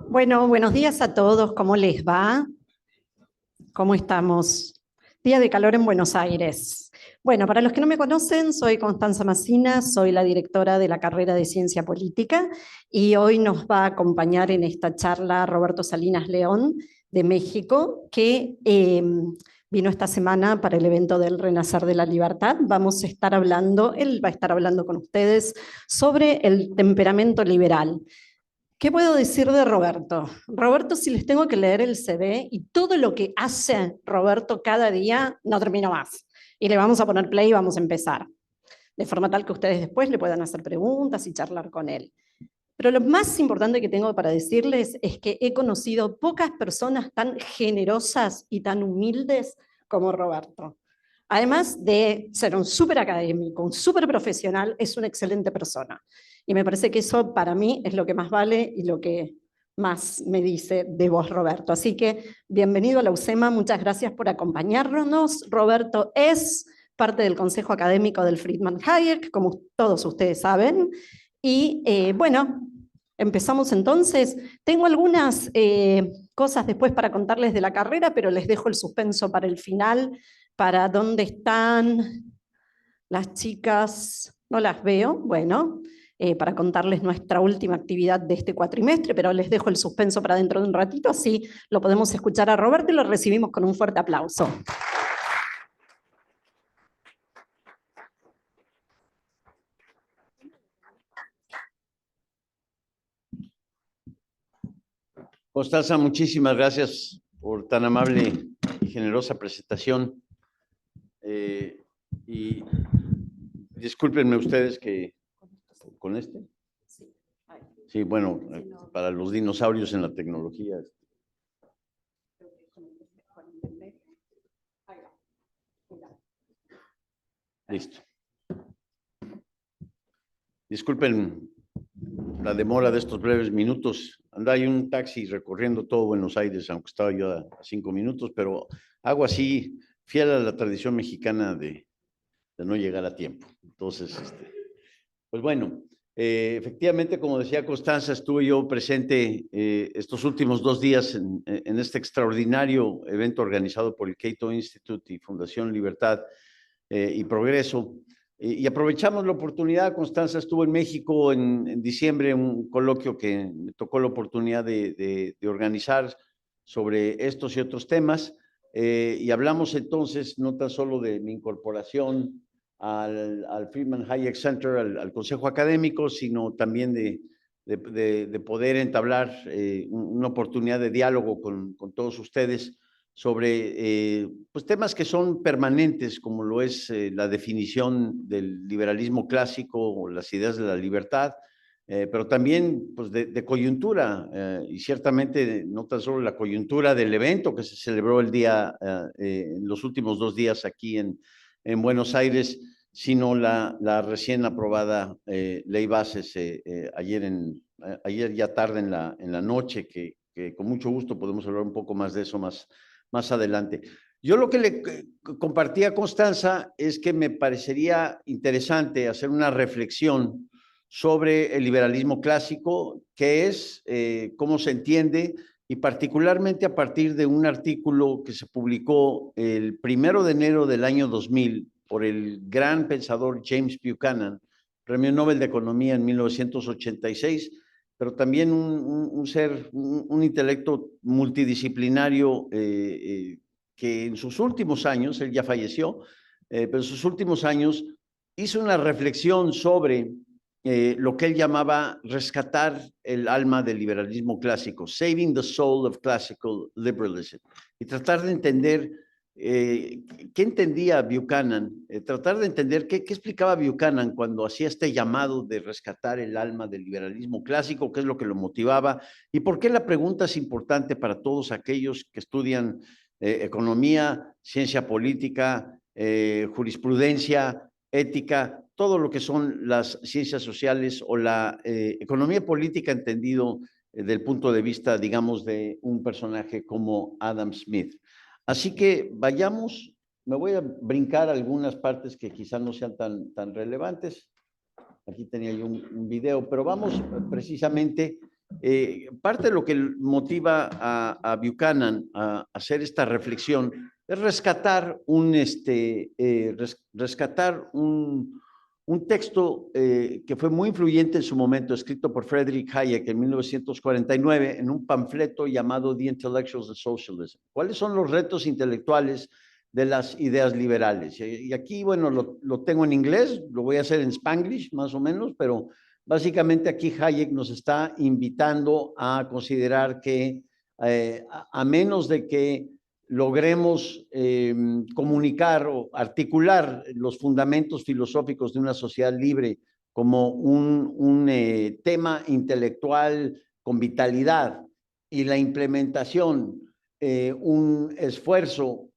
Bueno, buenos días a todos. ¿Cómo les va? ¿Cómo estamos? Día de calor en Buenos Aires. Bueno, para los que no me conocen, soy Constanza Massina, soy la directora de la carrera de Ciencia Política y hoy nos va a acompañar en esta charla Roberto Salinas León de México, que vino esta semana para el evento del Renacer de la Libertad. Él va a estar hablando con ustedes sobre el temperamento liberal. ¿Qué puedo decir de Roberto? Roberto, si les tengo que leer el CV y todo lo que hace Roberto cada día, no termino más. Y le vamos a poner play y vamos a empezar. De forma tal que ustedes después le puedan hacer preguntas y charlar con él. Pero lo más importante que tengo para decirles es que he conocido pocas personas tan generosas y tan humildes como Roberto. Además de ser un súper académico, un súper profesional, es una excelente persona. Y me parece que eso para mí es lo que más vale y lo que más me dice de vos, Roberto. Así que bienvenido a la UCEMA, muchas gracias por acompañarnos. Roberto es parte del Consejo Académico del Friedman Hayek, como todos ustedes saben. Y bueno, empezamos entonces. Tengo algunas cosas después para contarles de la carrera, pero les dejo el suspenso para el final, para dónde están las chicas. No las veo, bueno, para contarles nuestra última actividad de este cuatrimestre, pero les dejo el suspenso para dentro de un ratito, así lo podemos escuchar a Roberto y lo recibimos con un fuerte aplauso. Constanza, muchísimas gracias por tan amable y generosa presentación. Y discúlpenme ustedes que con este. Sí, bueno, para los dinosaurios en la tecnología. Listo. Disculpen la demora de estos breves minutos. Hay un taxi recorriendo todo Buenos Aires, aunque estaba yo a 5 minutos, pero hago así, fiel a la tradición mexicana de no llegar a tiempo. Entonces, pues bueno, efectivamente, como decía Constanza, estuve yo presente estos últimos 2 días en este extraordinario evento organizado por el Cato Institute y Fundación Libertad y Progreso. Y aprovechamos la oportunidad. Constanza estuvo en México en diciembre, un coloquio que me tocó la oportunidad de organizar sobre estos y otros temas. Y hablamos entonces no tan solo de mi incorporación al Friedman Hayek Center, al Consejo Académico, sino también de poder entablar una oportunidad de diálogo con todos ustedes sobre pues temas que son permanentes, como lo es la definición del liberalismo clásico o las ideas de la libertad, pero también pues de coyuntura, y ciertamente no tan solo la coyuntura del evento que se celebró el día, en los últimos 2 días aquí en Buenos Aires, sino la recién aprobada ley bases ayer ya tarde en la noche, que con mucho gusto podemos hablar un poco más de eso más adelante. Yo lo que le compartí a Constanza es que me parecería interesante hacer una reflexión sobre el liberalismo clásico, qué es, cómo se entiende, y particularmente a partir de un artículo que se publicó el 1 de enero del año 2000 por el gran pensador James Buchanan, Premio Nobel de Economía en 1986, pero también un ser, un intelecto multidisciplinario que en sus últimos años, él ya falleció, pero en sus últimos años hizo una reflexión sobre lo que él llamaba rescatar el alma del liberalismo clásico, saving the soul of classical liberalism, y tratar de entender qué entendía Buchanan, tratar de entender qué explicaba Buchanan cuando hacía este llamado de rescatar el alma del liberalismo clásico, qué es lo que lo motivaba y por qué la pregunta es importante para todos aquellos que estudian economía, ciencia política, jurisprudencia, ética, todo lo que son las ciencias sociales o la economía política entendido del punto de vista, digamos, de un personaje como Adam Smith. Así que vayamos, me voy a brincar algunas partes que quizás no sean tan relevantes. Aquí tenía yo un video, pero vamos precisamente, parte de lo que motiva a Buchanan a hacer esta reflexión es rescatar un texto que fue muy influyente en su momento, escrito por Friedrich Hayek en 1949, en un panfleto llamado The Intellectuals of Socialism. ¿Cuáles son los retos intelectuales de las ideas liberales? Y aquí, bueno, lo tengo en inglés, lo voy a hacer en Spanglish más o menos, pero básicamente aquí Hayek nos está invitando a considerar que a menos de que logremos comunicar o articular los fundamentos filosóficos de una sociedad libre como un tema intelectual con vitalidad y la implementación, un esfuerzo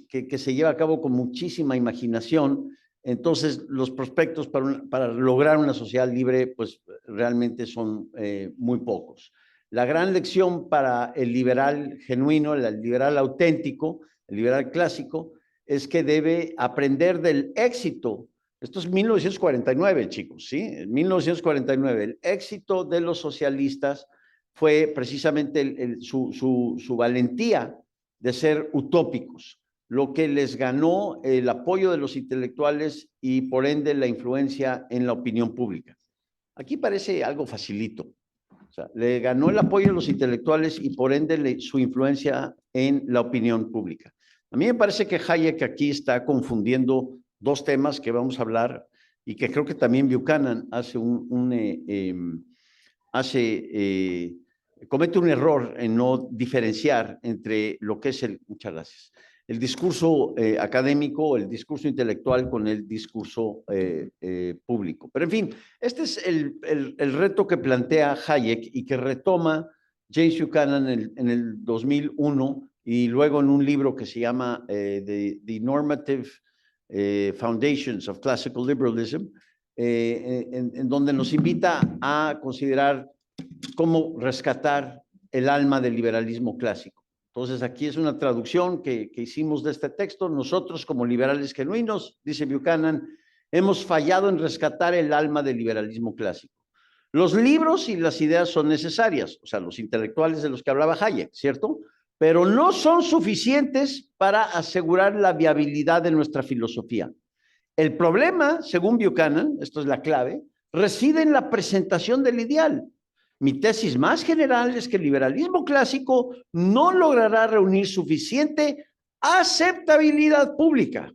que se lleva a cabo con muchísima imaginación, entonces los prospectos para lograr una sociedad libre pues realmente son muy pocos. La gran lección para el liberal genuino, el liberal auténtico, el liberal clásico, es que debe aprender del éxito. Esto es 1949, chicos, ¿sí? En 1949, el éxito de los socialistas fue precisamente su valentía de ser utópicos, lo que les ganó el apoyo de los intelectuales y por ende la influencia en la opinión pública. Aquí parece algo facilito. O sea, le ganó el apoyo de los intelectuales y por ende su influencia en la opinión pública. A mí me parece que Hayek aquí está confundiendo dos temas que vamos a hablar y que creo que también Buchanan comete un error en no diferenciar entre lo que es muchas gracias, el discurso académico, el discurso intelectual con el discurso público. Pero en fin, este es el reto que plantea Hayek y que retoma James Buchanan en el 2001 y luego en un libro que se llama The Normative Foundations of Classical Liberalism, en donde nos invita a considerar cómo rescatar el alma del liberalismo clásico. Entonces, aquí es una traducción que hicimos de este texto. Nosotros, como liberales genuinos, dice Buchanan, hemos fallado en rescatar el alma del liberalismo clásico. Los libros y las ideas son necesarias, o sea, los intelectuales de los que hablaba Hayek, ¿cierto? Pero no son suficientes para asegurar la viabilidad de nuestra filosofía. El problema, según Buchanan, esto es la clave, reside en la presentación del ideal. Mi tesis más general es que el liberalismo clásico no logrará reunir suficiente aceptabilidad pública.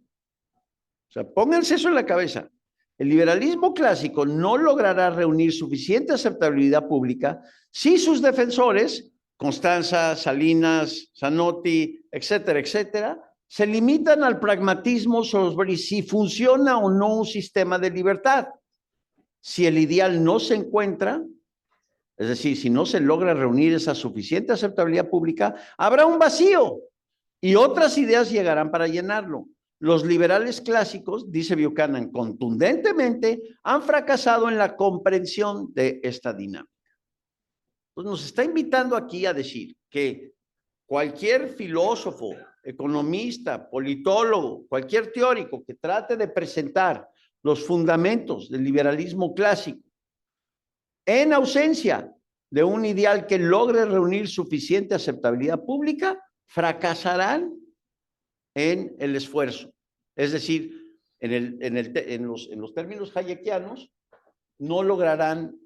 O sea, pónganse eso en la cabeza. El liberalismo clásico no logrará reunir suficiente aceptabilidad pública si sus defensores, Constanza, Salinas, Zanotti, etcétera, etcétera, se limitan al pragmatismo sobre si funciona o no un sistema de libertad. Si el ideal no se encuentra, es decir, si no se logra reunir esa suficiente aceptabilidad pública, habrá un vacío y otras ideas llegarán para llenarlo. Los liberales clásicos, dice Buchanan contundentemente, han fracasado en la comprensión de esta dinámica. Entonces nos está invitando aquí a decir que cualquier filósofo, economista, politólogo, cualquier teórico que trate de presentar los fundamentos del liberalismo clásico en ausencia de un ideal que logre reunir suficiente aceptabilidad pública, fracasarán en el esfuerzo. Es decir, en los términos hayekianos, no lograrán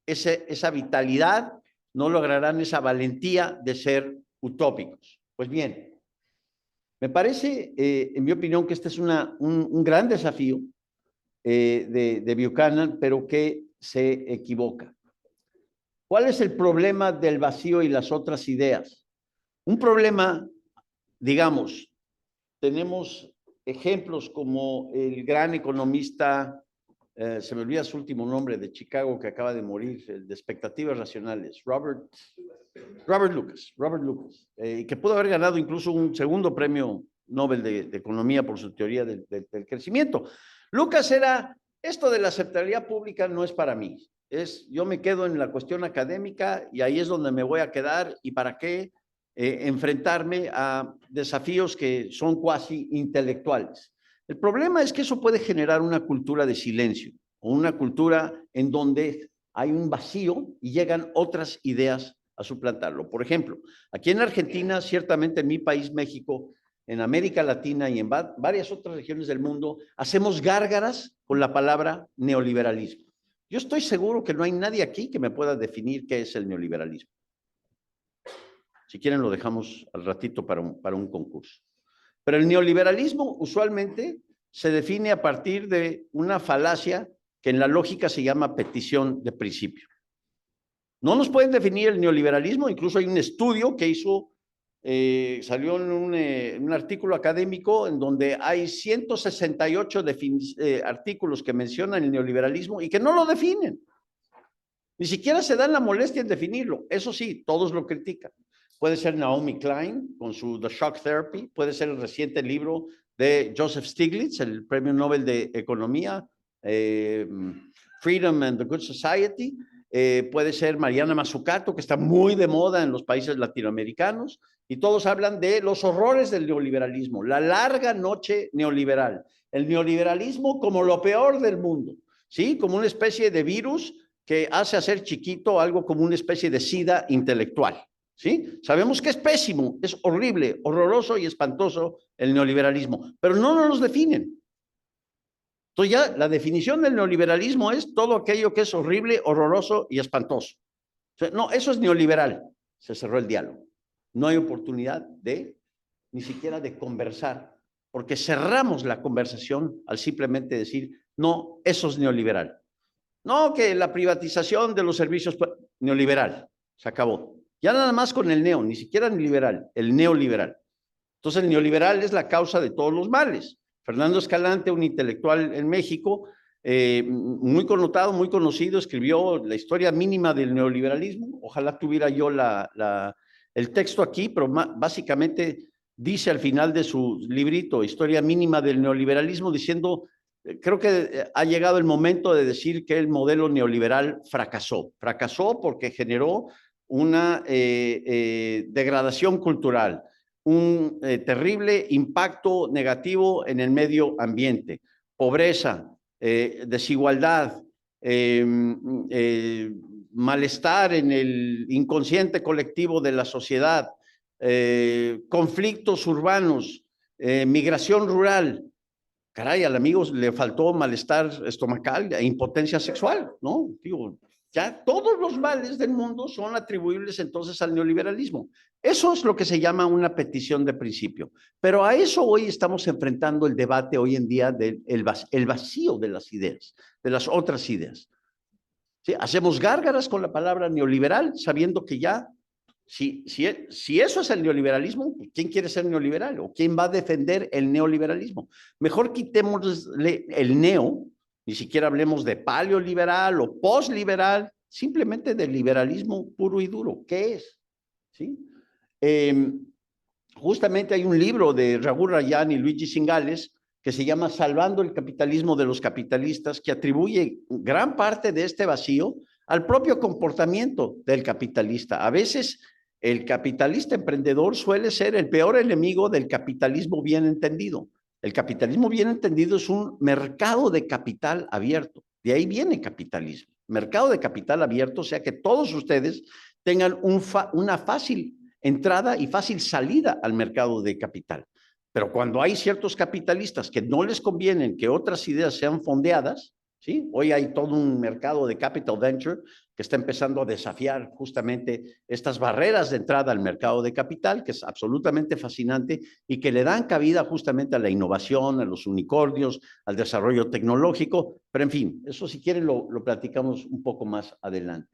esa vitalidad, no lograrán esa valentía de ser utópicos. Pues bien, me parece, en mi opinión, que este es un gran desafío de Buchanan, pero que se equivoca. ¿Cuál es el problema del vacío y las otras ideas? Un problema, digamos, tenemos ejemplos como el gran economista, se me olvida su último nombre, de Chicago, que acaba de morir, el de expectativas racionales, Robert Lucas, que pudo haber ganado incluso un segundo premio Nobel de Economía por su teoría del crecimiento. Lucas era, esto de la aceptabilidad pública no es para mí, yo me quedo en la cuestión académica y ahí es donde me voy a quedar, y para qué enfrentarme a desafíos que son cuasi intelectuales. El problema es que eso puede generar una cultura de silencio, o una cultura en donde hay un vacío y llegan otras ideas a suplantarlo. Por ejemplo, aquí en Argentina, ciertamente en mi país, México, en América Latina y en varias otras regiones del mundo, hacemos gárgaras con la palabra neoliberalismo. Yo estoy seguro que no hay nadie aquí que me pueda definir qué es el neoliberalismo. Si quieren lo dejamos al ratito para un concurso. Pero el neoliberalismo usualmente se define a partir de una falacia que en la lógica se llama petición de principio. No nos pueden definir el neoliberalismo, incluso hay un estudio que hizo, salió en un artículo académico en donde hay 168 artículos que mencionan el neoliberalismo y que no lo definen. Ni siquiera se dan la molestia en definirlo. Eso sí, todos lo critican. Puede ser Naomi Klein con su The Shock Therapy, puede ser el reciente libro de Joseph Stiglitz, el Premio Nobel de Economía, Freedom and the Good Society, puede ser Mariana Mazzucato, que está muy de moda en los países latinoamericanos, y todos hablan de los horrores del neoliberalismo, la larga noche neoliberal, el neoliberalismo como lo peor del mundo, ¿sí? Como una especie de virus que hace hacer chiquito algo como una especie de sida intelectual. ¿Sí? Sabemos que es pésimo, es horrible, horroroso y espantoso el neoliberalismo, pero no nos los definen. Entonces ya la definición del neoliberalismo es todo aquello que es horrible, horroroso y espantoso. O sea, no, eso es neoliberal. Se cerró el diálogo. No hay oportunidad ni siquiera de conversar, porque cerramos la conversación al simplemente decir, no, eso es neoliberal. No, que la privatización de los servicios, neoliberal, se acabó. Ya nada más con el neo, ni siquiera el liberal, el neoliberal. Entonces el neoliberal es la causa de todos los males. Fernando Escalante, un intelectual en México, muy connotado, muy conocido, escribió la historia mínima del neoliberalismo. Ojalá tuviera yo el texto aquí, pero básicamente dice al final de su librito, Historia mínima del neoliberalismo, diciendo, creo que ha llegado el momento de decir que el modelo neoliberal fracasó. Fracasó porque generó una degradación cultural, un terrible impacto negativo en el medio ambiente, pobreza, desigualdad, malestar en el inconsciente colectivo de la sociedad, conflictos urbanos, migración rural. Caray, al amigo le faltó malestar estomacal e impotencia sexual, ¿no? Digo, ya todos los males del mundo son atribuibles entonces al neoliberalismo. Eso es lo que se llama una petición de principio. Pero a eso hoy estamos enfrentando el debate hoy en día del vacío de las ideas, de las otras ideas. ¿Sí? Hacemos gárgaras con la palabra neoliberal, sabiendo que ya, si eso es el neoliberalismo, ¿quién quiere ser neoliberal? ¿O quién va a defender el neoliberalismo? Mejor quitémosle el neo. Ni siquiera hablemos de paleoliberal o postliberal, simplemente de liberalismo puro y duro. ¿Qué es? ¿Sí? Justamente hay un libro de Raghu Rajan y Luigi Zingales que se llama Salvando el capitalismo de los capitalistas, que atribuye gran parte de este vacío al propio comportamiento del capitalista. A veces el capitalista emprendedor suele ser el peor enemigo del capitalismo bien entendido. El capitalismo bien entendido es un mercado de capital abierto. De ahí viene capitalismo. Mercado de capital abierto, o sea que todos ustedes tengan una fácil entrada y fácil salida al mercado de capital. Pero cuando hay ciertos capitalistas que no les convienen que otras ideas sean fondeadas, ¿sí? Hoy hay todo un mercado de capital venture que está empezando a desafiar justamente estas barreras de entrada al mercado de capital, que es absolutamente fascinante y que le dan cabida justamente a la innovación, a los unicornios, al desarrollo tecnológico, pero en fin, eso si quieren lo platicamos un poco más adelante.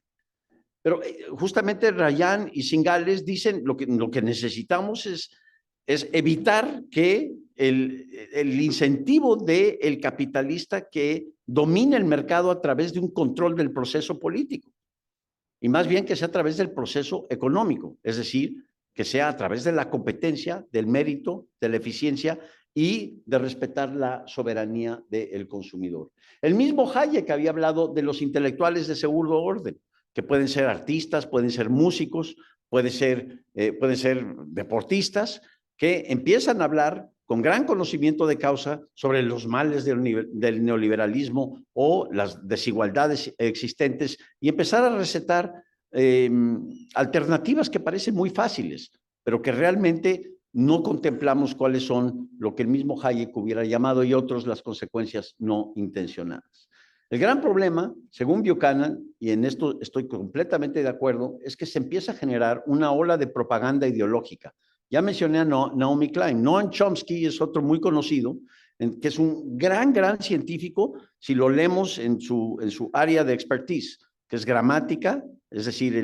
Pero justamente Ryan y Zingales dicen lo que necesitamos es evitar que el incentivo del capitalista que domine el mercado a través de un control del proceso político, y más bien que sea a través del proceso económico, es decir, que sea a través de la competencia, del mérito, de la eficiencia y de respetar la soberanía del consumidor. El mismo Hayek había hablado de los intelectuales de segundo orden, que pueden ser artistas, pueden ser músicos, pueden ser deportistas, que empiezan a hablar con gran conocimiento de causa sobre los males del neoliberalismo o las desigualdades existentes y empezar a recetar alternativas que parecen muy fáciles, pero que realmente no contemplamos cuáles son lo que el mismo Hayek hubiera llamado y otros las consecuencias no intencionadas. El gran problema, según Buchanan, y en esto estoy completamente de acuerdo, es que se empieza a generar una ola de propaganda ideológica. Ya mencioné a Naomi Klein. Noam Chomsky es otro muy conocido, que es un gran científico, si lo leemos en su área de expertise, que es gramática, es decir,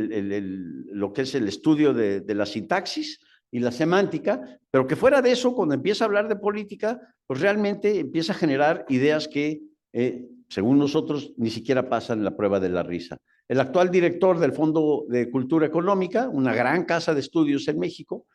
lo que es el estudio de la sintaxis y la semántica, pero que fuera de eso, cuando empieza a hablar de política, pues realmente empieza a generar ideas que, según nosotros, ni siquiera pasan la prueba de la risa. El actual director del Fondo de Cultura Económica, una gran casa de estudios en México,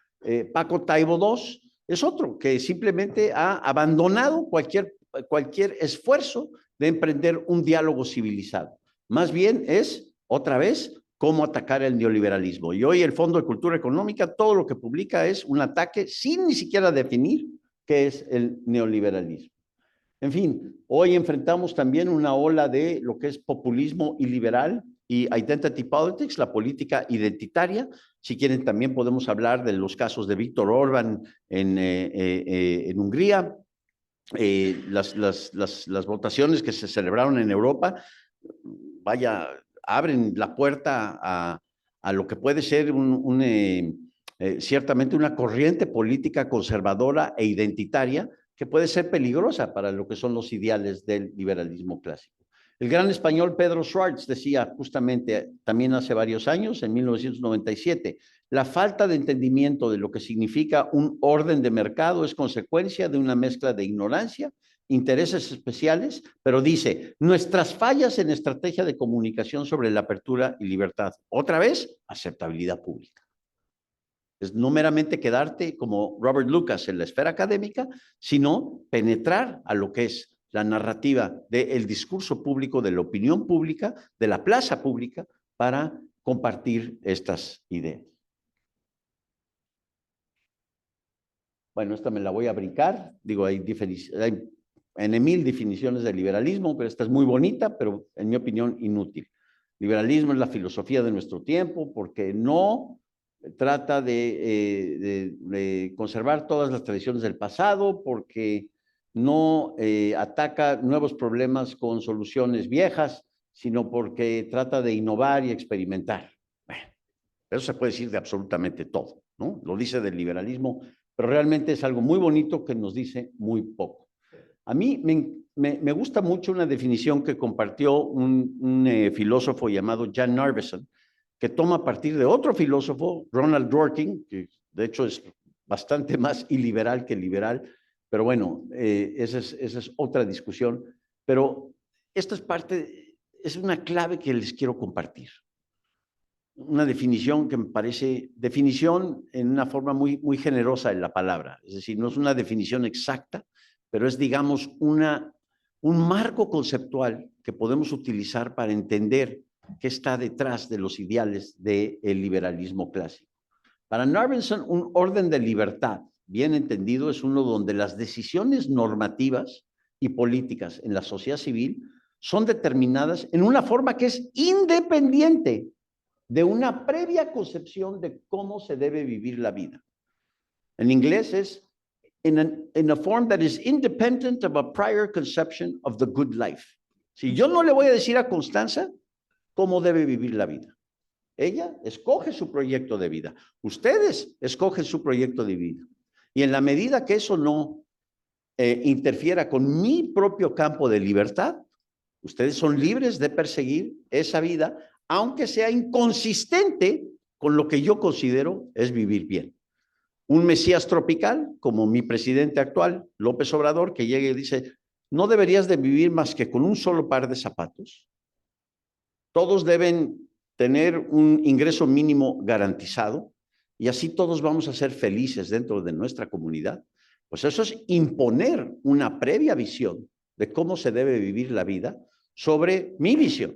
Paco Taibo II, es otro que simplemente ha abandonado cualquier esfuerzo de emprender un diálogo civilizado. Más bien es, otra vez, cómo atacar el neoliberalismo. Y hoy el Fondo de Cultura Económica, todo lo que publica es un ataque sin ni siquiera definir qué es el neoliberalismo. En fin, hoy enfrentamos también una ola de lo que es populismo iliberal y identity politics, la política identitaria. Si quieren, también podemos hablar de los casos de Víctor Orbán en Hungría, las votaciones que se celebraron en Europa, vaya, abren la puerta a lo que puede ser ciertamente una corriente política conservadora e identitaria que puede ser peligrosa para lo que son los ideales del liberalismo clásico. El gran español Pedro Schwartz decía justamente también hace varios años, en 1997, la falta de entendimiento de lo que significa un orden de mercado es consecuencia de una mezcla de ignorancia, intereses especiales, pero dice, nuestras fallas en estrategia de comunicación sobre la apertura y libertad. Otra vez, aceptabilidad pública. Es no meramente quedarte como Robert Lucas en la esfera académica, sino penetrar a lo que es la narrativa del discurso público, de la opinión pública, de la plaza pública, para compartir estas ideas. Bueno, esta me la voy a brincar. Digo, hay en mil definiciones de liberalismo, pero esta es muy bonita, pero en mi opinión inútil. Liberalismo es la filosofía de nuestro tiempo porque no trata de conservar todas las tradiciones del pasado, porque no ataca nuevos problemas con soluciones viejas, sino porque trata de innovar y experimentar. Bueno, eso se puede decir de absolutamente todo, ¿no? Lo dice del liberalismo, pero realmente es algo muy bonito que nos dice muy poco. A mí me gusta mucho una definición que compartió un filósofo llamado Jan Narveson, que toma a partir de otro filósofo, Ronald Dworkin, que de hecho es bastante más iliberal que liberal, pero bueno, esa es otra discusión. Pero esta es una clave que les quiero compartir. Una definición que me parece, definición en una forma muy generosa en la palabra, es decir, no es una definición exacta, pero es, digamos, un marco conceptual que podemos utilizar para entender qué está detrás de los ideales del liberalismo clásico. Para Narveson, un orden de libertad, bien entendido, es uno donde las decisiones normativas y políticas en la sociedad civil son determinadas en una forma que es independiente de una previa concepción de cómo se debe vivir la vida. En inglés es in a form that is independent of a prior conception of the good life. Si yo no le voy a decir a Constanza cómo debe vivir la vida. Ella escoge su proyecto de vida. Ustedes escogen su proyecto de vida. Y en la medida que eso no interfiera con mi propio campo de libertad, ustedes son libres de perseguir esa vida, aunque sea inconsistente con lo que yo considero es vivir bien. Un Mesías tropical, como mi presidente actual, López Obrador, que llegue y dice, no deberías de vivir más que con un solo par de zapatos. Todos deben tener un ingreso mínimo garantizado y así todos vamos a ser felices dentro de nuestra comunidad. Pues eso es imponer una previa visión de cómo se debe vivir la vida sobre mi visión.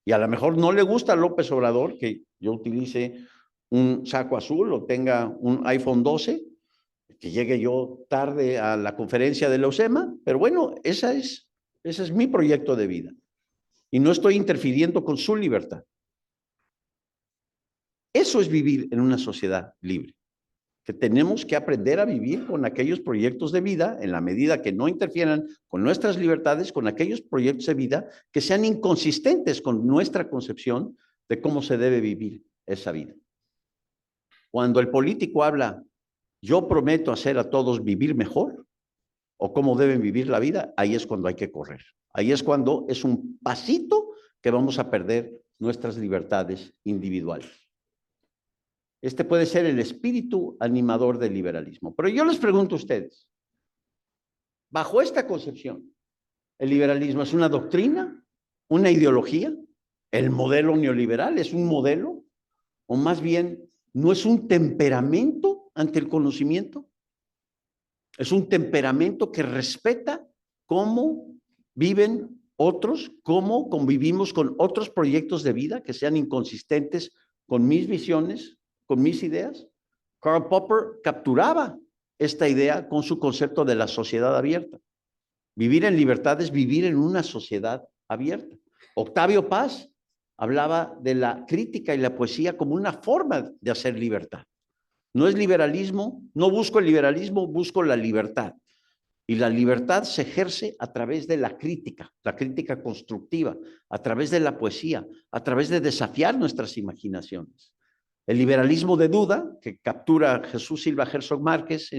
Y a lo mejor no le gusta a López Obrador que yo utilice un saco azul o tenga un iPhone 12, que llegue yo tarde a la conferencia de la USEMA, pero bueno, ese es mi proyecto de vida. Y no estoy interfiriendo con su libertad. Eso es vivir en una sociedad libre, que tenemos que aprender a vivir con aquellos proyectos de vida en la medida que no interfieran con nuestras libertades, con aquellos proyectos de vida que sean inconsistentes con nuestra concepción de cómo se debe vivir esa vida. Cuando el político habla, yo prometo hacer a todos vivir mejor, o cómo deben vivir la vida, ahí es cuando hay que correr. Ahí es cuando es un pasito que vamos a perder nuestras libertades individuales. Este puede ser el espíritu animador del liberalismo. Pero yo les pregunto a ustedes, bajo esta concepción, ¿el liberalismo es una doctrina, una ideología? ¿El modelo neoliberal es un modelo? ¿O más bien no es un temperamento ante el conocimiento? Es un temperamento que respeta cómo viven otros, cómo convivimos con otros proyectos de vida que sean inconsistentes con mis visiones, con mis ideas. Karl Popper capturaba esta idea con su concepto de la sociedad abierta. Vivir en libertad es vivir en una sociedad abierta. Octavio Paz hablaba de la crítica y la poesía como una forma de hacer libertad. No es liberalismo, no busco el liberalismo, busco la libertad. Y la libertad se ejerce a través de la crítica constructiva, a través de la poesía, a través de desafiar nuestras imaginaciones. El liberalismo de duda, que captura Jesús Silva Herzog Márquez,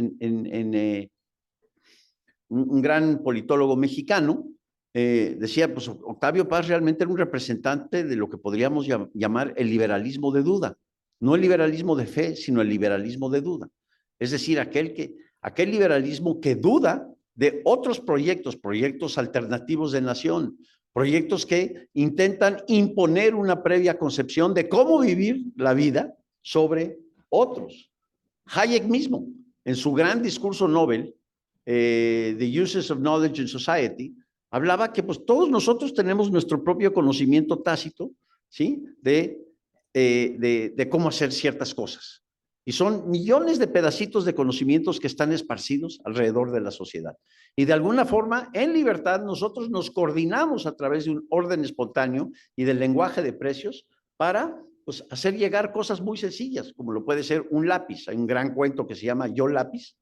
un gran politólogo mexicano, decía, pues Octavio Paz realmente era un representante de lo que podríamos llamar el liberalismo de duda. No el liberalismo de fe, sino el liberalismo de duda. Es decir, aquel liberalismo que duda de otros proyectos alternativos de nación, proyectos que intentan imponer una previa concepción de cómo vivir la vida sobre otros. Hayek mismo, en su gran discurso Nobel, The Uses of Knowledge in Society, hablaba que pues todos nosotros tenemos nuestro propio conocimiento tácito, ¿sí? De cómo hacer ciertas cosas. Y son millones de pedacitos de conocimientos que están esparcidos alrededor de la sociedad. Y de alguna forma, en libertad, nosotros nos coordinamos a través de un orden espontáneo y del lenguaje de precios para pues, hacer llegar cosas muy sencillas, como lo puede ser un lápiz. Hay un gran cuento que se llama Yo Lápiz,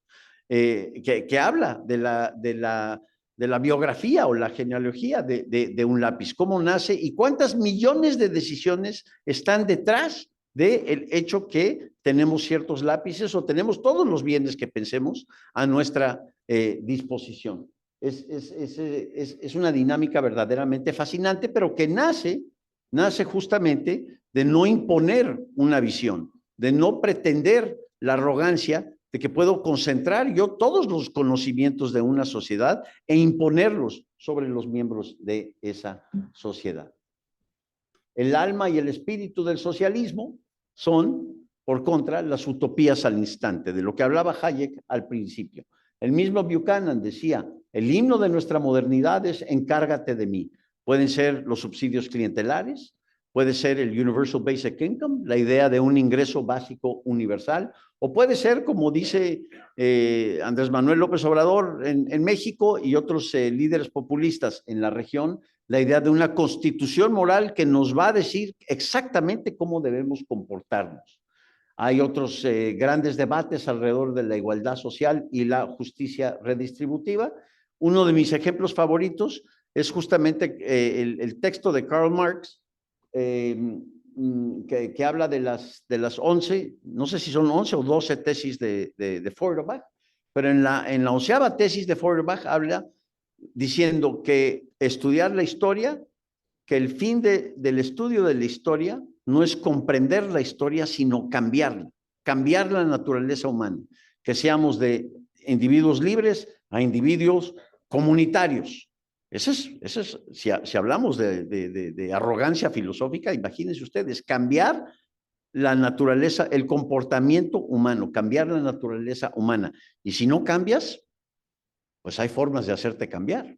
que habla de la biografía o la genealogía de un lápiz, cómo nace y cuántas millones de decisiones están detrás del hecho que tenemos ciertos lápices o tenemos todos los bienes que pensemos a nuestra disposición. Es una dinámica verdaderamente fascinante, pero que nace justamente de no imponer una visión, de no pretender la arrogancia de que puedo concentrar yo todos los conocimientos de una sociedad e imponerlos sobre los miembros de esa sociedad. El alma y el espíritu del socialismo son, por contra, las utopías al instante, de lo que hablaba Hayek al principio. El mismo Buchanan decía, el himno de nuestra modernidad es encárgate de mí. Pueden ser los subsidios clientelares, puede ser el Universal Basic Income, la idea de un ingreso básico universal, o puede ser, como dice Andrés Manuel López Obrador en México y otros líderes populistas en la región, la idea de una constitución moral que nos va a decir exactamente cómo debemos comportarnos. Hay otros grandes debates alrededor de la igualdad social y la justicia redistributiva. Uno de mis ejemplos favoritos es justamente el texto de Karl Marx, que habla de las 11, no sé si son 11 o 12 tesis de Feuerbach, pero en la 11ª tesis de Feuerbach habla diciendo que estudiar la historia, que el fin del estudio de la historia no es comprender la historia, sino cambiarla, cambiar la naturaleza humana, que seamos de individuos libres a individuos comunitarios. Si hablamos de arrogancia filosófica, imagínense ustedes, cambiar la naturaleza, el comportamiento humano, cambiar la naturaleza humana. Y si no cambias, pues hay formas de hacerte cambiar.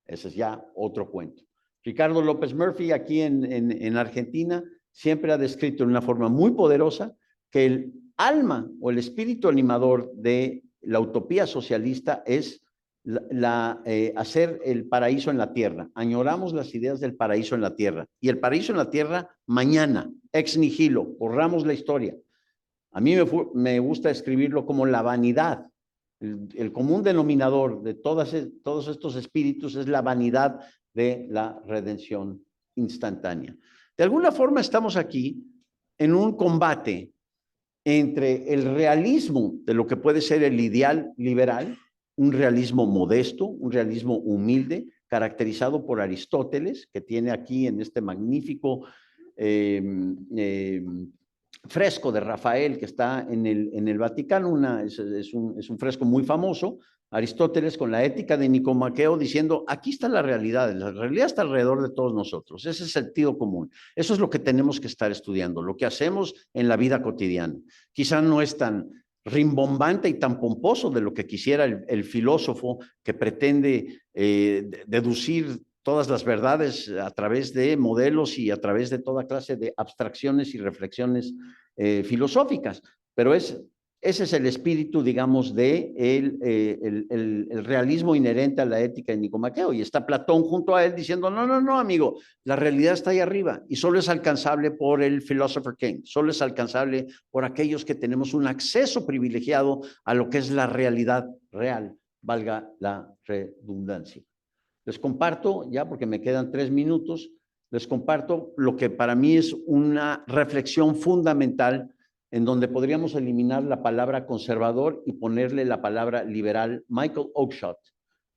Ese es ya otro cuento. Ricardo López Murphy, aquí en Argentina, siempre ha descrito de una forma muy poderosa que el alma o el espíritu animador de la utopía socialista es hacer el paraíso en la tierra. Añoramos las ideas del paraíso en la tierra. Y el paraíso en la tierra, mañana, ex nihilo, borramos la historia. A mí me gusta escribirlo como la vanidad. El común denominador de todos estos espíritus es la vanidad de la redención instantánea. De alguna forma estamos aquí en un combate entre el realismo de lo que puede ser el ideal liberal, un realismo modesto, un realismo humilde, caracterizado por Aristóteles, que tiene aquí en este magnífico fresco de Rafael que está en el Vaticano, es un fresco muy famoso, Aristóteles con la ética de Nicomaqueo diciendo, aquí está la realidad está alrededor de todos nosotros, ese es el sentido común, eso es lo que tenemos que estar estudiando, lo que hacemos en la vida cotidiana. Quizá no es tan rimbombante y tan pomposo de lo que quisiera el filósofo que pretende deducir todas las verdades a través de modelos y a través de toda clase de abstracciones y reflexiones filosóficas, pero ese es el espíritu, digamos, de el realismo inherente a la ética de Nicomaqueo, y está Platón junto a él diciendo, no, amigo, la realidad está ahí arriba y solo es alcanzable por el philosopher king, solo es alcanzable por aquellos que tenemos un acceso privilegiado a lo que es la realidad real, valga la redundancia. Les comparto, ya porque me quedan 3 minutos, les comparto lo que para mí es una reflexión fundamental en donde podríamos eliminar la palabra conservador y ponerle la palabra liberal. Michael Oakeshott,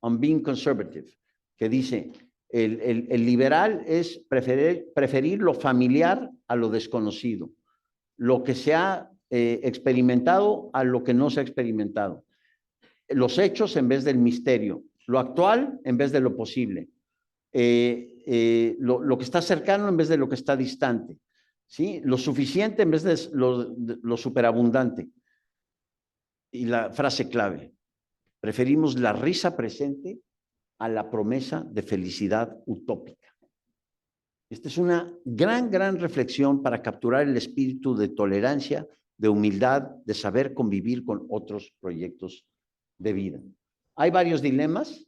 On Being Conservative, que dice, el liberal es preferir lo familiar a lo desconocido, lo que se ha experimentado a lo que no se ha experimentado, los hechos en vez del misterio, lo actual en vez de lo posible, lo que está cercano en vez de lo que está distante, ¿sí? Lo suficiente en vez de lo superabundante. Y la frase clave, preferimos la risa presente a la promesa de felicidad utópica. Esta es una gran reflexión para capturar el espíritu de tolerancia, de humildad, de saber convivir con otros proyectos de vida. Hay varios dilemas,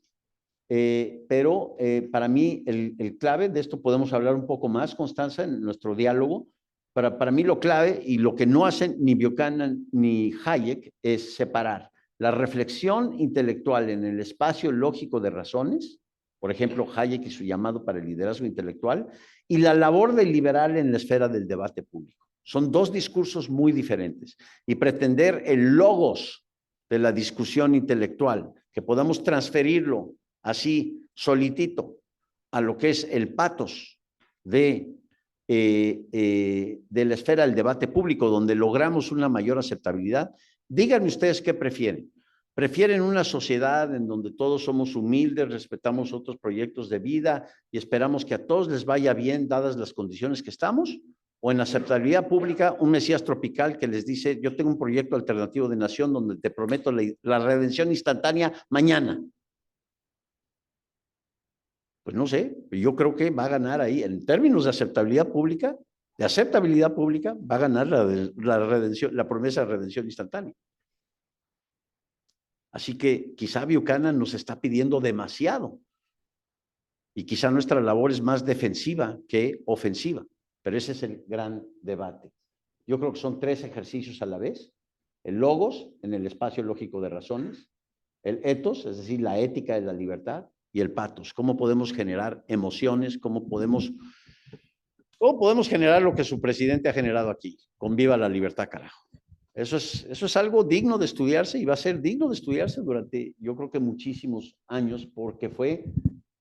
pero para mí el clave, de esto podemos hablar un poco más, Constanza, en nuestro diálogo. Para mí lo clave y lo que no hacen ni Buchanan ni Hayek es separar la reflexión intelectual en el espacio lógico de razones, por ejemplo, Hayek y su llamado para el liderazgo intelectual, y la labor del liberal en la esfera del debate público. Son dos discursos muy diferentes. Y pretender el logos de la discusión intelectual, que podamos transferirlo así solitito a lo que es el patos de la esfera del debate público, donde logramos una mayor aceptabilidad. Díganme ustedes qué prefieren. ¿Prefieren una sociedad en donde todos somos humildes, respetamos otros proyectos de vida y esperamos que a todos les vaya bien dadas las condiciones que estamos? ¿O en aceptabilidad pública un Mesías tropical que les dice, yo tengo un proyecto alternativo de nación donde te prometo la redención instantánea mañana? Pues no sé, yo creo que va a ganar ahí, en términos de aceptabilidad pública, va a ganar la promesa de redención instantánea. Así que quizá Buchanan nos está pidiendo demasiado y quizá nuestra labor es más defensiva que ofensiva, pero ese es el gran debate. Yo creo que son 3 ejercicios a la vez: el logos en el espacio lógico de razones, el ethos, es decir, la ética de la libertad, y el patos, cómo podemos generar emociones, cómo podemos generar lo que su presidente ha generado aquí, con viva la libertad, carajo. Eso es algo digno de estudiarse y va a ser digno de estudiarse durante, yo creo que muchísimos años, porque fue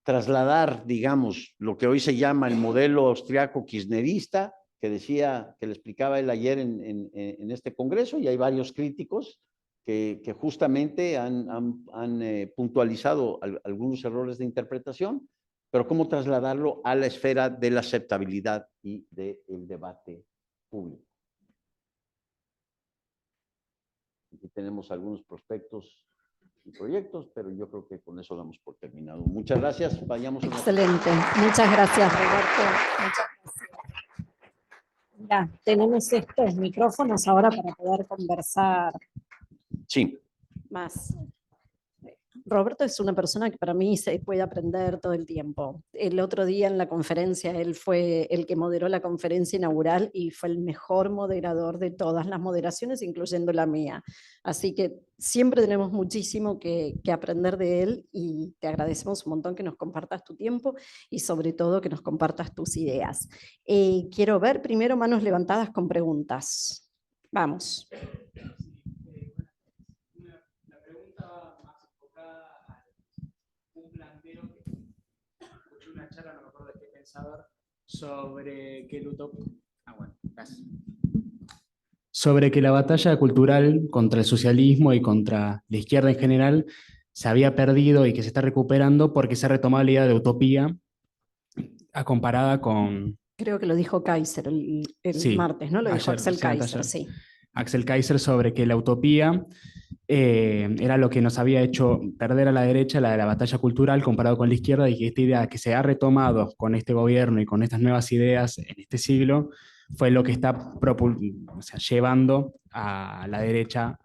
trasladar, digamos, lo que hoy se llama el modelo austriaco kirchnerista, que decía, que le explicaba él ayer en este congreso, y hay varios críticos que justamente han puntualizado algunos errores de interpretación, pero cómo trasladarlo a la esfera de la aceptabilidad y del debate público. Aquí tenemos algunos prospectos y proyectos, pero yo creo que con eso damos por terminado. Muchas gracias. Vayamos a Excelente. Muchas gracias, Roberto. Muchas gracias. Ya, tenemos estos micrófonos ahora para poder conversar Sí. más. Roberto es una persona que para mí se puede aprender todo el tiempo. El otro día en la conferencia, él fue el que moderó la conferencia inaugural y fue el mejor moderador de todas las moderaciones, incluyendo la mía. Así que siempre tenemos muchísimo que aprender de él y te agradecemos un montón que nos compartas tu tiempo y sobre todo que nos compartas tus ideas. Quiero ver primero manos levantadas con preguntas. Vamos. Una charla, no me acuerdo de qué pensador, sobre que sobre que la batalla cultural contra el socialismo y contra la izquierda en general se había perdido y que se está recuperando porque se ha retomado la idea de utopía comparada con... Creo que lo dijo Kaiser el martes, ¿no? Lo dijo Axel Kaiser, sí. Axel Kaiser sobre que la utopía era lo que nos había hecho perder a la derecha, la de la batalla cultural comparado con la izquierda, y que esta idea que se ha retomado con este gobierno y con estas nuevas ideas en este siglo fue lo que está llevando a la derecha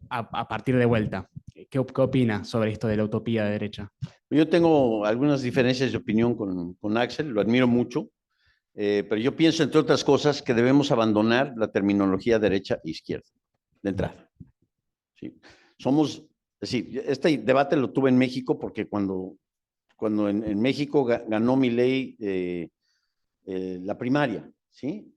a partir de vuelta. ¿Qué opina sobre esto de la utopía de derecha? Yo tengo algunas diferencias de opinión con Axel, lo admiro mucho, pero yo pienso, entre otras cosas, que debemos abandonar la terminología derecha e izquierda, de entrada. ¿Sí? Es decir, este debate lo tuve en México porque cuando en México ganó Milei la primaria, ¿sí?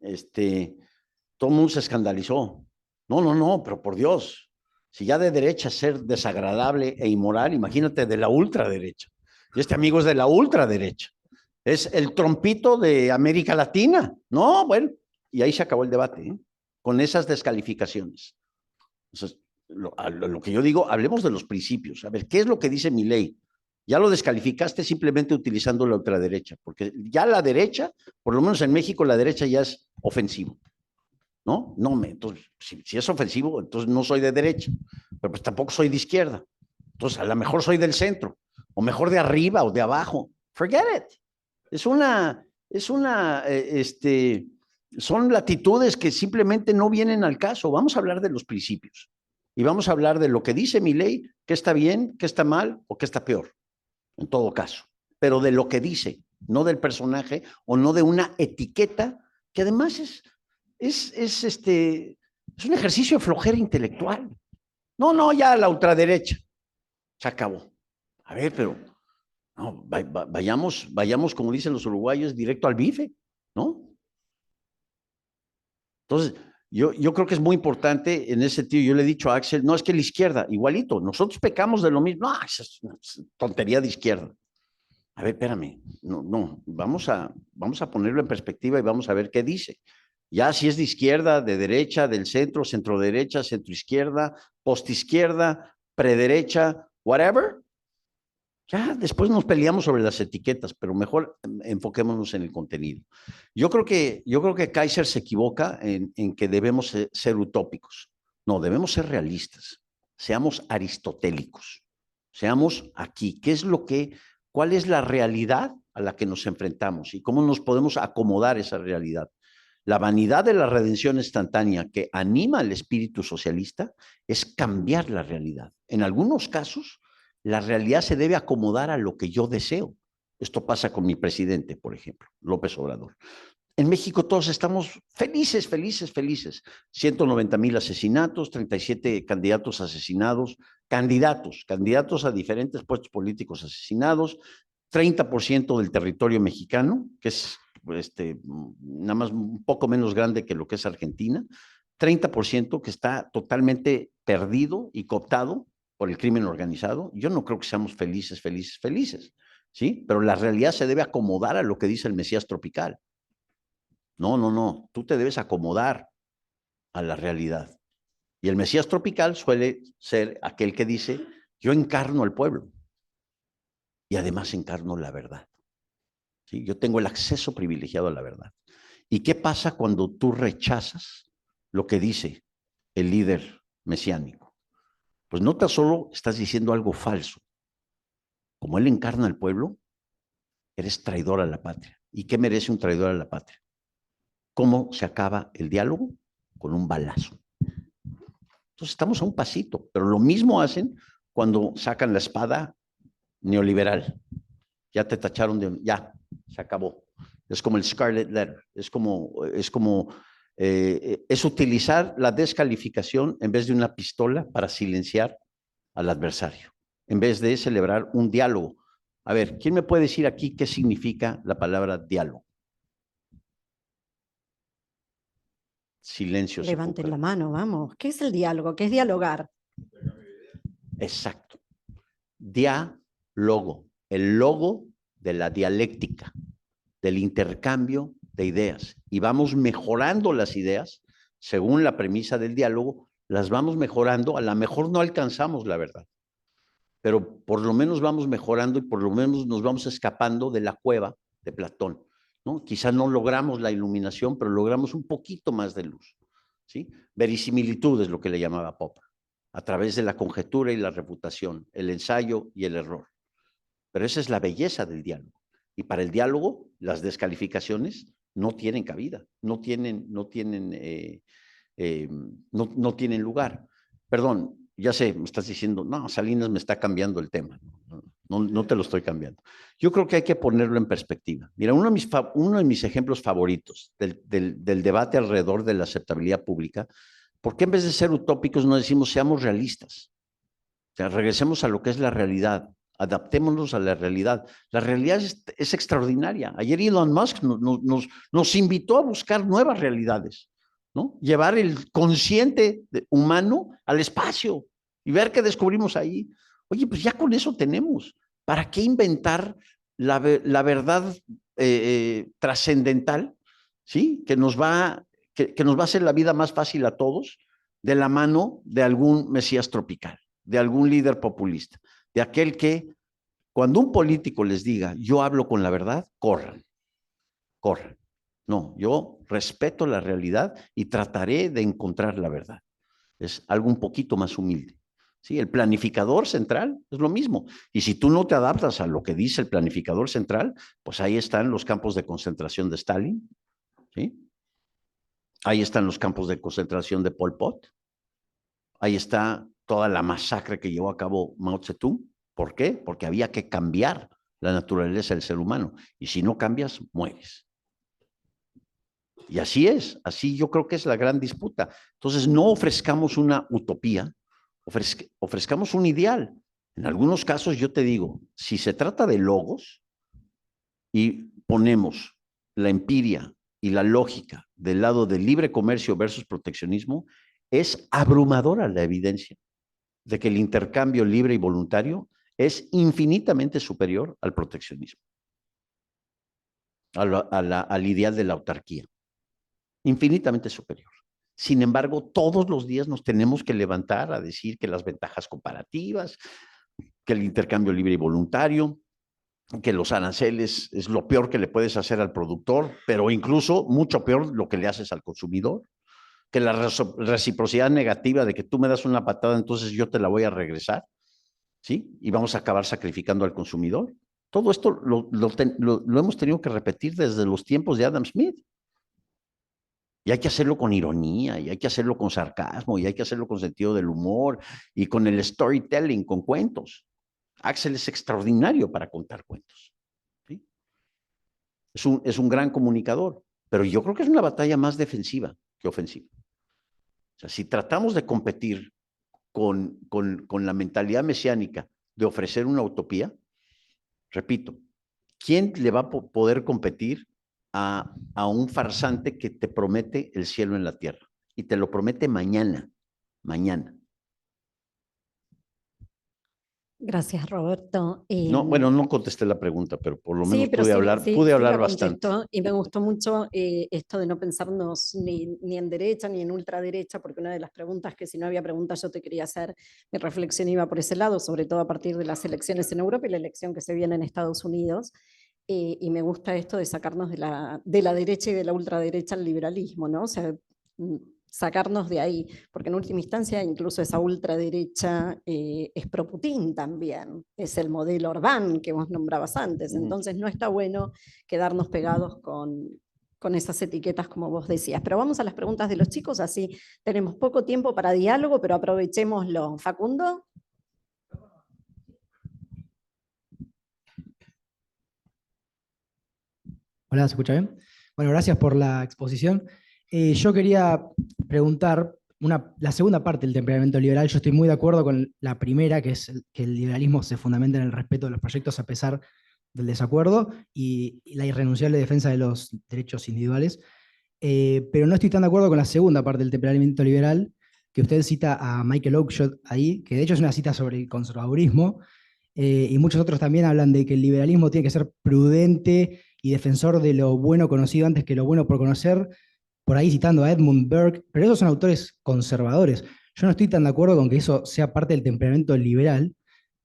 Todo el mundo se escandalizó. No, pero por Dios, si ya de derecha ser desagradable e inmoral, imagínate de la ultraderecha. Y este amigo es de la ultraderecha. Es el trompito de América Latina. No, bueno, y ahí se acabó el debate, ¿eh? Con esas descalificaciones. Entonces, lo que yo digo, hablemos de los principios. A ver, ¿qué es lo que dice Milei? Ya lo descalificaste simplemente utilizando la ultraderecha, porque ya la derecha, por lo menos en México, la derecha ya es ofensivo. ¿No? Entonces, si es ofensivo, entonces no soy de derecha, pero pues tampoco soy de izquierda. Entonces, a lo mejor soy del centro, o mejor de arriba o de abajo. Forget it. Son latitudes que simplemente no vienen al caso. Vamos a hablar de los principios y vamos a hablar de lo que dice Milei, qué está bien, qué está mal o qué está peor, en todo caso, pero de lo que dice, no del personaje o no de una etiqueta que además es un ejercicio de flojera intelectual. No, ya la ultraderecha. Se acabó. A ver, pero no, vayamos, como dicen los uruguayos, directo al bife, ¿no? Entonces, yo creo que es muy importante en ese sentido. Yo le he dicho a Axel, no, es que la izquierda, igualito, nosotros pecamos de lo mismo. No, es una tontería de izquierda. A ver, espérame, no, vamos a ponerlo en perspectiva y vamos a ver qué dice. Ya si es de izquierda, de derecha, del centro, centroderecha, centroizquierda, postizquierda, prederecha, whatever. Ya después nos peleamos sobre las etiquetas, pero mejor enfoquémonos en el contenido. Yo creo que Kaiser se equivoca en que debemos ser utópicos. No, debemos ser realistas. Seamos aristotélicos. Seamos aquí. ¿Cuál es la realidad a la que nos enfrentamos y cómo nos podemos acomodar esa realidad? La vanidad de la redención instantánea que anima al espíritu socialista es cambiar la realidad. En algunos casos, la realidad se debe acomodar a lo que yo deseo. Esto pasa con mi presidente, por ejemplo, López Obrador. En México todos estamos felices, felices, felices. 190,000 asesinatos, 37 candidatos asesinados, candidatos a diferentes puestos políticos asesinados, 30% del territorio mexicano, que es nada más un poco menos grande que lo que es Argentina, 30% que está totalmente perdido y cooptado por el crimen organizado. Yo no creo que seamos felices, felices, felices, ¿sí? Pero la realidad se debe acomodar a lo que dice el Mesías tropical. No, no, no, tú te debes acomodar a la realidad. Y el Mesías tropical suele ser aquel que dice, yo encarno al pueblo y además encarno la verdad. ¿Sí? Yo tengo el acceso privilegiado a la verdad. ¿Y qué pasa cuando tú rechazas lo que dice el líder mesiánico? Pues no tan solo estás diciendo algo falso. Como él encarna al pueblo, eres traidor a la patria. ¿Y qué merece un traidor a la patria? ¿Cómo se acaba el diálogo? Con un balazo. Entonces estamos a un pasito, pero lo mismo hacen cuando sacan la espada neoliberal. Ya te tacharon de, ya, se acabó. Es como el Scarlet Letter, es utilizar la descalificación en vez de una pistola para silenciar al adversario, en vez de celebrar un diálogo. A ver, ¿quién me puede decir aquí qué significa la palabra diálogo? Silencio Levanten la sepulcral. mano, vamos. ¿Qué es el diálogo? ¿Qué es dialogar? Exacto. Diálogo, el logo de la dialéctica, del intercambio de ideas. Y vamos mejorando las ideas, según la premisa del diálogo, las vamos mejorando, a lo mejor no alcanzamos la verdad, pero por lo menos vamos mejorando y por lo menos nos vamos escapando de la cueva de Platón, ¿no? Quizás no logramos la iluminación, pero logramos un poquito más de luz, ¿sí? Verisimilitud es lo que le llamaba Popper, a través de la conjetura y la refutación, el ensayo y el error. Pero esa es la belleza del diálogo. Y para el diálogo, las descalificaciones no tienen cabida, no tienen lugar. Perdón, ya sé, me estás diciendo, no, Salinas me está cambiando el tema. No te lo estoy cambiando. Yo creo que hay que ponerlo en perspectiva. Mira, uno de mis ejemplos favoritos del debate alrededor de la aceptabilidad pública, ¿por qué en vez de ser utópicos no decimos seamos realistas? O sea, regresemos a lo que es la realidad, adaptémonos a la realidad. La realidad es extraordinaria. Ayer Elon Musk nos invitó a buscar nuevas realidades, ¿no? Llevar el consciente humano al espacio y ver qué descubrimos ahí. Oye, pues ya con eso tenemos. ¿Para qué inventar la verdad trascendental, ¿sí? Que nos va a hacer la vida más fácil a todos de la mano de algún Mesías tropical, de algún líder populista, de aquel que cuando un político les diga, yo hablo con la verdad, corran, corran. No, yo respeto la realidad y trataré de encontrar la verdad. Es algo un poquito más humilde. ¿Sí? El planificador central es lo mismo. Y si tú no te adaptas a lo que dice el planificador central, pues ahí están los campos de concentración de Stalin, ¿sí? Ahí están los campos de concentración de Pol Pot, ahí está toda la masacre que llevó a cabo Mao Zedong. ¿Por qué? Porque había que cambiar la naturaleza del ser humano. Y si no cambias, mueres. Y así es, así yo creo que es la gran disputa. Entonces, no ofrezcamos una utopía, ofrezcamos un ideal. En algunos casos, yo te digo, si se trata de logos y ponemos la empiria y la lógica del lado del libre comercio versus proteccionismo, es abrumadora la evidencia de que el intercambio libre y voluntario es infinitamente superior al proteccionismo, al ideal de la autarquía, infinitamente superior. Sin embargo, todos los días nos tenemos que levantar a decir que las ventajas comparativas, que el intercambio libre y voluntario, que los aranceles es lo peor que le puedes hacer al productor, pero incluso mucho peor lo que le haces al consumidor, que la reciprocidad negativa de que tú me das una patada, entonces yo te la voy a regresar, ¿sí? Y vamos a acabar sacrificando al consumidor. Todo esto lo hemos tenido que repetir desde los tiempos de Adam Smith. Y hay que hacerlo con ironía, y hay que hacerlo con sarcasmo, y hay que hacerlo con sentido del humor, y con el storytelling, con cuentos. Axel es extraordinario para contar cuentos, ¿sí? Es un gran comunicador, pero yo creo que es una batalla más defensiva que ofensiva. O sea, si tratamos de competir con la mentalidad mesiánica de ofrecer una utopía, repito, ¿quién le va a poder competir a un farsante que te promete el cielo en la tierra? Y te lo promete mañana, mañana. Gracias, Roberto. No, bueno, no contesté la pregunta, pero por lo Sí, menos pero pude sí hablar la bastante. contestó y me gustó mucho esto de no pensarnos ni en derecha ni en ultraderecha, porque una de las preguntas que si no había preguntas yo te quería hacer, mi reflexión iba por ese lado, sobre todo a partir de las elecciones en Europa y la elección que se viene en Estados Unidos. Y me gusta esto de sacarnos de la derecha y de la ultraderecha al liberalismo, ¿no? O sea, sacarnos de ahí, porque en última instancia incluso esa ultraderecha es pro Putin también, es el modelo Orbán que vos nombrabas antes, entonces no está bueno quedarnos pegados con esas etiquetas como vos decías. Pero vamos a las preguntas de los chicos, así tenemos poco tiempo para diálogo, pero aprovechémoslo. Facundo. Hola, ¿se escucha bien? Bueno, gracias por la exposición. Yo quería preguntar la segunda parte del temperamento liberal. Yo estoy muy de acuerdo con la primera, que es que el liberalismo se fundamenta en el respeto de los proyectos a pesar del desacuerdo y la irrenunciable defensa de los derechos individuales. Pero no estoy tan de acuerdo con la segunda parte del temperamento liberal, que usted cita a Michael Oakeshott ahí, que de hecho es una cita sobre el conservadurismo, y muchos otros también hablan de que el liberalismo tiene que ser prudente y defensor de lo bueno conocido antes que lo bueno por conocer, por ahí citando a Edmund Burke, pero esos son autores conservadores. Yo no estoy tan de acuerdo con que eso sea parte del temperamento liberal,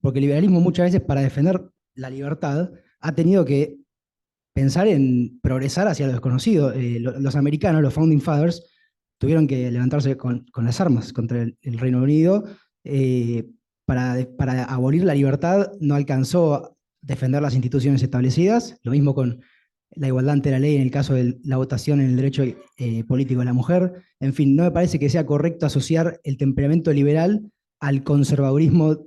porque el liberalismo muchas veces para defender la libertad ha tenido que pensar en progresar hacia lo desconocido. Los americanos, los Founding Fathers, tuvieron que levantarse con las armas contra el Reino Unido. Para abolir la libertad no alcanzó a defender las instituciones establecidas, lo mismo con la igualdad ante la ley en el caso de la votación en el derecho político de la mujer. En fin, no me parece que sea correcto asociar el temperamento liberal al conservadurismo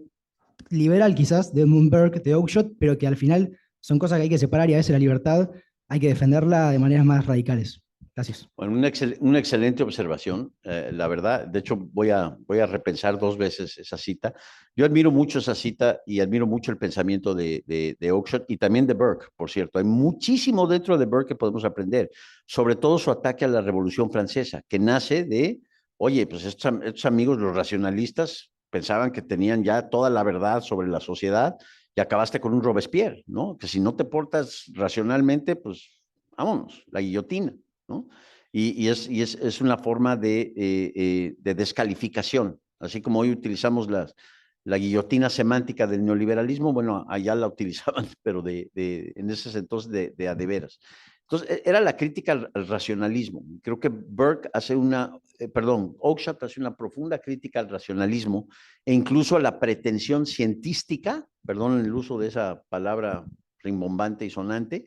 liberal quizás de Edmund Burke, de Oakeshott, pero que al final son cosas que hay que separar y a veces la libertad hay que defenderla de maneras más radicales. Gracias. Bueno, una excelente observación, la verdad. De hecho, voy a repensar 2 veces esa cita. Yo admiro mucho esa cita y admiro mucho el pensamiento de Oakeshott y también de Burke, por cierto. Hay muchísimo dentro de Burke que podemos aprender, sobre todo su ataque a la Revolución Francesa, que nace de, oye, pues estos amigos, los racionalistas, pensaban que tenían ya toda la verdad sobre la sociedad y acabaste con un Robespierre, ¿no? Que si no te portas racionalmente, pues vámonos, la guillotina, ¿no? Y es una forma de descalificación, así como hoy utilizamos la guillotina semántica del neoliberalismo, bueno, allá la utilizaban, pero en ese entonces de a de veras. Entonces, era la crítica al racionalismo. Creo que Burke hace Oakeshott hace una profunda crítica al racionalismo e incluso a la pretensión científica, perdón el uso de esa palabra rimbombante y sonante,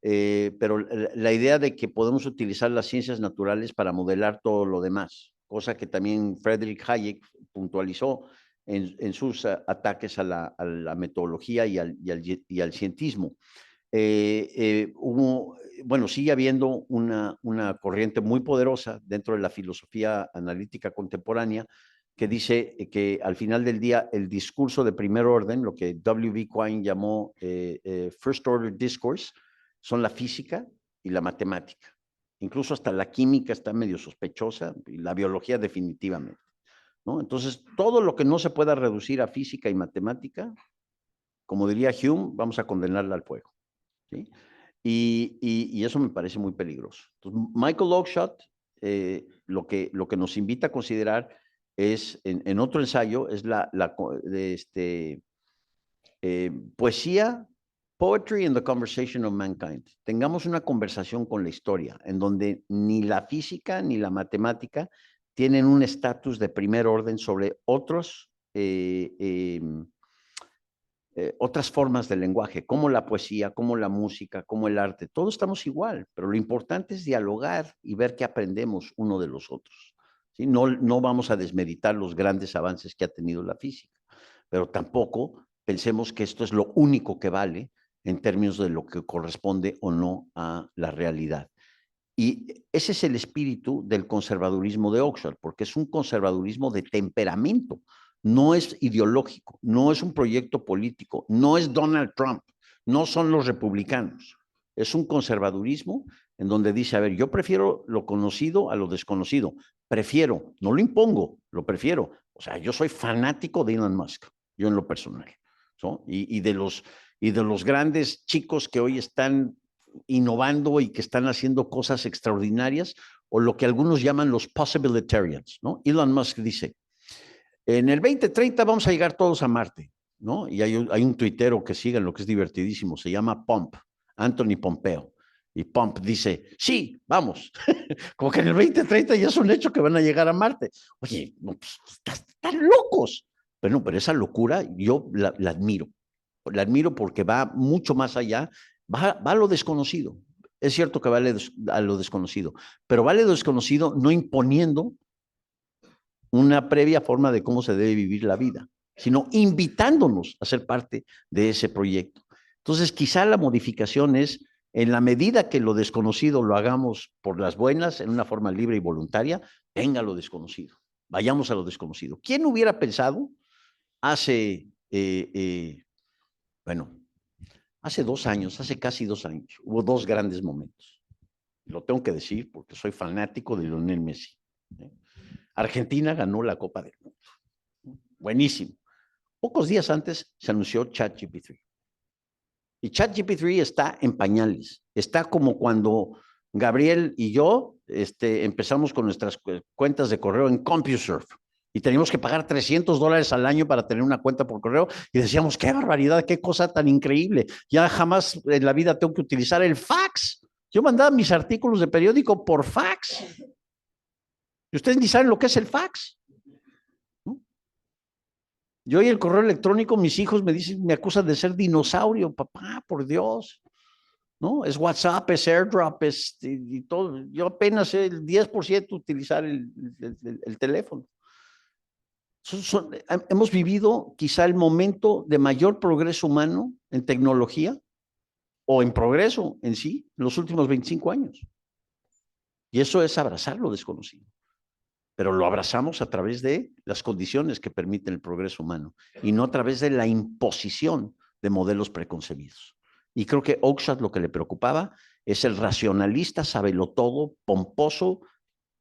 pero la idea de que podemos utilizar las ciencias naturales para modelar todo lo demás, cosa que también Friedrich Hayek puntualizó en sus ataques a la metodología y al cientismo. Bueno, sigue habiendo una corriente muy poderosa dentro de la filosofía analítica contemporánea que dice que al final del día el discurso de primer orden, lo que W.B. Quine llamó First Order Discourse, son la física y la matemática. Incluso hasta la química está medio sospechosa y la biología definitivamente, ¿no? Entonces, todo lo que no se pueda reducir a física y matemática, como diría Hume, vamos a condenarla al fuego, ¿sí? Y eso me parece muy peligroso. Entonces, Michael Oakeshott, lo que nos invita a considerar es, en otro ensayo, es poesía, Poetry and the Conversation of Mankind. Tengamos una conversación con la historia, en donde ni la física ni la matemática tienen un estatus de primer orden sobre otras formas del lenguaje, como la poesía, como la música, como el arte. Todos estamos igual, pero lo importante es dialogar y ver qué aprendemos uno de los otros, ¿sí? No vamos a desmeditar los grandes avances que ha tenido la física, pero tampoco pensemos que esto es lo único que vale en términos de lo que corresponde o no a la realidad. Y ese es el espíritu del conservadurismo de Oxford, porque es un conservadurismo de temperamento, no es ideológico, no es un proyecto político, no es Donald Trump, no son los republicanos. Es un conservadurismo en donde dice, a ver, yo prefiero lo conocido a lo desconocido, prefiero, no lo impongo, lo prefiero. O sea, yo soy fanático de Elon Musk, yo en lo personal, ¿no? Y de los grandes chicos que hoy están innovando y que están haciendo cosas extraordinarias, o lo que algunos llaman los possibilitarians, ¿no? Elon Musk dice, en el 2030 vamos a llegar todos a Marte, ¿no? Y hay un tuitero que sigan lo que es divertidísimo, se llama Pump, Anthony Pompeo. Y Pump dice, sí, vamos. Como que en el 2030 ya es un hecho que van a llegar a Marte. Oye, no, pues, están locos. Pero no, pero esa locura yo la admiro. La admiro porque va mucho más allá, va a lo desconocido. Es cierto que va a lo desconocido, pero va a lo desconocido no imponiendo una previa forma de cómo se debe vivir la vida, sino invitándonos a ser parte de ese proyecto. Entonces, quizá la modificación es, en la medida que lo desconocido lo hagamos por las buenas, en una forma libre y voluntaria, venga lo desconocido, vayamos a lo desconocido. ¿Quién hubiera pensado hace, bueno, hace 2 años, hace casi 2 años, hubo dos grandes momentos? Lo tengo que decir porque soy fanático de Lionel Messi. Argentina ganó la Copa del Mundo. Buenísimo. Pocos días antes se anunció ChatGPT. Y ChatGPT está en pañales. Está como cuando Gabriel y yo empezamos con nuestras cuentas de correo en CompuServe y teníamos que pagar $300 al año para tener una cuenta por correo y decíamos, qué barbaridad, qué cosa tan increíble. Ya jamás en la vida tengo que utilizar el fax. Yo mandaba mis artículos de periódico por fax. Y ustedes ni saben lo que es el fax. ¿No? Yo y el correo electrónico, mis hijos me dicen, me acusan de ser dinosaurio, papá, por Dios. ¿No? Es WhatsApp, es AirDrop, y todo. Yo apenas sé el 10% utilizar el teléfono. Hemos vivido quizá el momento de mayor progreso humano en tecnología o en progreso en sí en los últimos 25 años. Y eso es abrazar lo desconocido. Pero lo abrazamos a través de las condiciones que permiten el progreso humano y no a través de la imposición de modelos preconcebidos. Y creo que Oakeshott lo que le preocupaba es el racionalista, sabelotodo, pomposo,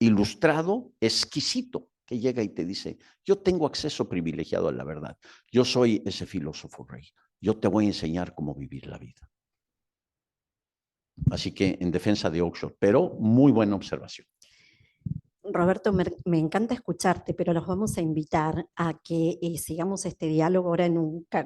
ilustrado, exquisito, que llega y te dice, yo tengo acceso privilegiado a la verdad, yo soy ese filósofo rey, yo te voy a enseñar cómo vivir la vida. Así que en defensa de Oakeshott, pero muy buena observación. Roberto, me encanta escucharte, pero los vamos a invitar a que sigamos este diálogo ahora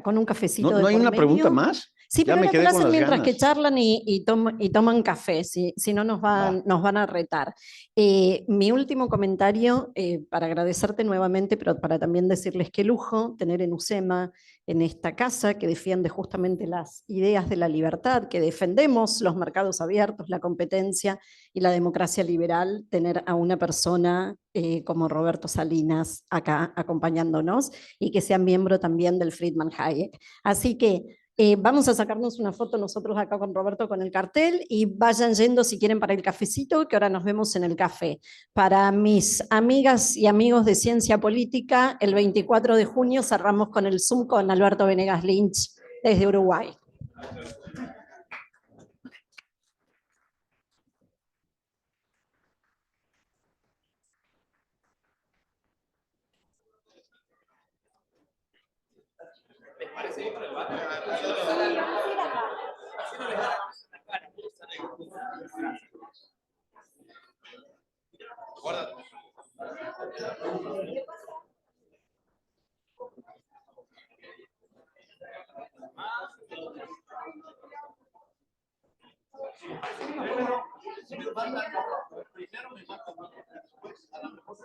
con un cafecito de ¿No hay por una medio. pregunta más? Sí, Ya pero me la quedé con hacen las mientras que ganas. charlan y toman café, si no nos van a retar. Mi último comentario, para agradecerte nuevamente, pero para también decirles qué lujo tener en UCEMA, en esta casa que defiende justamente las ideas de la libertad, que defendemos los mercados abiertos, la competencia y la democracia liberal, tener a una persona como Roberto Salinas acá acompañándonos y que sea miembro también del Friedman Hayek. Así que vamos a sacarnos una foto nosotros acá con Roberto con el cartel y vayan yendo si quieren para el cafecito, que ahora nos vemos en el café. Para mis amigas y amigos de Ciencia Política, el 24 de junio cerramos con el Zoom con Alberto Venegas Lynch desde Uruguay. ¿Les parece ir para el baño? Guarda. Primero me mata, después a lo mejor se